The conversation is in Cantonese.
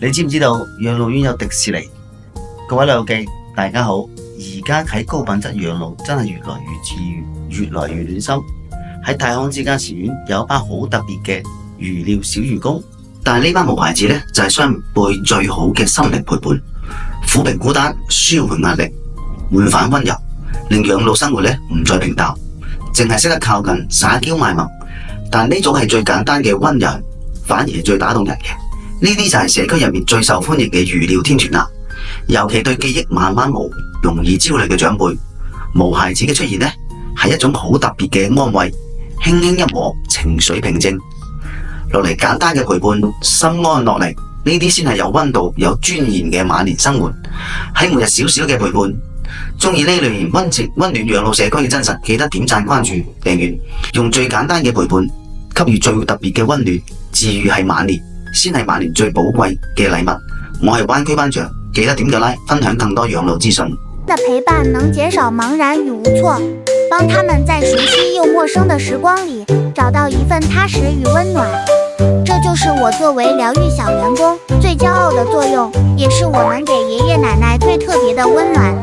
你知唔知道養老院有迪士尼？各位老友記，大家好！而家喺高品質養老真係越來越治愈，越來越暖心。喺太康之家禪院有一班好特別嘅魚鳥小愚公，但係呢班毛孩子呢，就係雙輩最好嘅心靈陪伴，撫平孤單，舒緩壓力，換返溫柔，令養老生活呢唔再平淡，淨係識得靠近撒嬌賣萌。但呢種係最簡單嘅溫柔，反而係最打動人嘅。呢啲就係社區入面最受歡迎嘅魚鳥天團啦。尤其對記憶慢慢模糊、容易焦慮嘅長輩，毛孩子嘅出現呢，係一種好特別嘅安慰，輕輕一摸，情緒平靜落嚟，簡單嘅陪伴，心安落嚟，呢啲先係有溫度、有尊嚴嘅晚年生活。喺每日少少嘅陪伴，中意呢類型溫暖養老社區嘅真實，記得點讚、關注、訂閱，用最簡單嘅陪伴，給予最特別嘅溫暖，治愈係晚年，先係晚年最寶貴嘅禮物。我係灣區班長，記得點個 like， 分享更多養老資訊。的陪伴能減少茫然與無措，幫他們在熟悉又陌生的時光裡找到一份踏實與溫暖。這就是我作為療癒小員工最驕傲的作用，也是我們給爺爺奶奶最特別的溫暖。